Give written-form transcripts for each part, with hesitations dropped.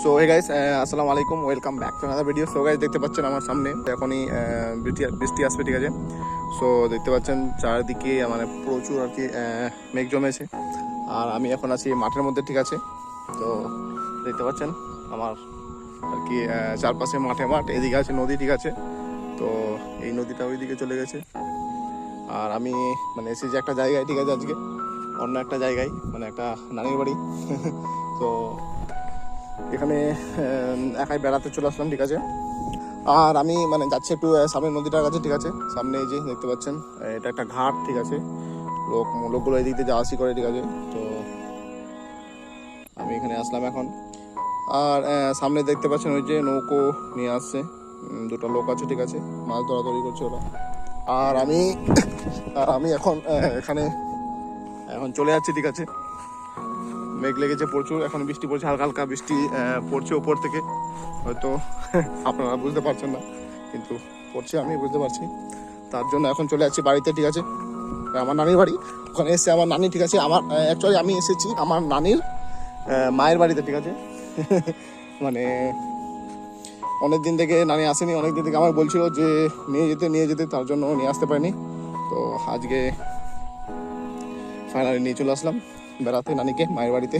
So hey guys, আসসালামু আলাইকুম, welcome back to another video. So guys, দেখতে পাচ্ছেন আমার সামনে এখনই বৃষ্টি আসবে, ঠিক আছে। সো দেখতে পাচ্ছেন চারদিকে মানে প্রচুর আর কি মেঘ জমেছে। আর আমি এখন আছি মাঠের মধ্যে, ঠিক আছে। তো দেখতে পাচ্ছেন আমার আর কি চারপাশে মাঠ, এদিকে আছে নদী, ঠিক আছে। তো এই নদীটা ওইদিকে চলে গেছে। আর আমি মানে এসেছি একটা জায়গায়, ঠিক আছে, আজকে অন্য একটা জায়গায়, মানে একটা নানির বাড়ি। তো এখানে একাই বেড়াতে চলে আসলাম, ঠিক আছে। আর আমি মানে যাচ্ছি একটু সামনে নদীটার কাছে, ঠিক আছে। সামনে এই যে দেখতে পাচ্ছেন এটা একটা ঘাট, ঠিক আছে। লোকগুলো এদিক দিয়ে যাওয়া আসি করে, ঠিক আছে। তো আমি এখানে আসলাম এখন। আর সামনে দেখতে পাচ্ছেন ওই যে নৌকো নিয়ে আসছে, দুটো লোক আছে, ঠিক আছে, মাছ ধরাধরি করছে ওরা। আর আমি এখন এখানে এখন চলে যাচ্ছি, ঠিক আছে। মেঘ লেগেছে প্রচুর, এখন বৃষ্টি পড়ছে, হালকা হালকা বৃষ্টি পড়ছে ওপর থেকে, হয়তো আপনারা বুঝতে পারছেন না, কিন্তু পড়ছে, আমি বুঝতে পারছি। তার জন্য এখন চলে যাচ্ছি বাড়িতে, ঠিক আছে। আমার নানির বাড়ি, ওখানে এসছে আমার নানি, ঠিক আছে। আমার অ্যাকচুয়ালি আমি এসেছি আমার নানির মায়ের বাড়িতে, ঠিক আছে। মানে অনেক দিন থেকে নানি আসেনি, অনেক দিন থেকে আমাকে বলছিল যে নিয়ে যেতে, তার জন্য নিয়ে আসতে পারিনি। তো আজকে ফাইনালি নিয়ে চলে আসলাম বেড়াতে নানিকে মায়ের বাড়িতে।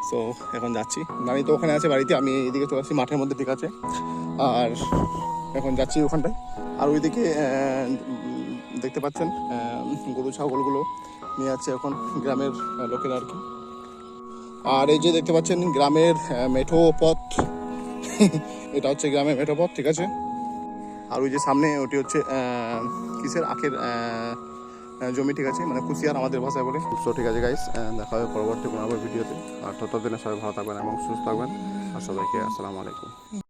সো এখন যাচ্ছি, নানি তো ওখানে আছে বাড়িতে, আমি এদিকে চলে আসছি মাঠের মধ্যে, ঠিক আছে। আর এখন যাচ্ছি ওখানটায়। আর ওইদিকে দেখতে পাচ্ছেন গরু ছাগলগুলো নিয়ে যাচ্ছে এখন গ্রামের লোকেরা আর কি। আর এই যে দেখতে পাচ্ছেন গ্রামের মেঠো পথ। এটা হচ্ছে গ্রামের মেঠো পথ, ঠিক আছে। আর ওই যে সামনে ওটি হচ্ছে কিসের আখের জমি, ঠিক আছে, মানে কুশিয়ার আমাদের ভাষায় বলে। তো ঠিক আছে গাইস, দেখা হবে পরবর্তী কোনো আবার ভিডিওতে। আর ততদিনে সবাই ভালো থাকবেন এবং সুস্থ থাকবেন। আর সবাইকে আসসালামু আলাইকুম।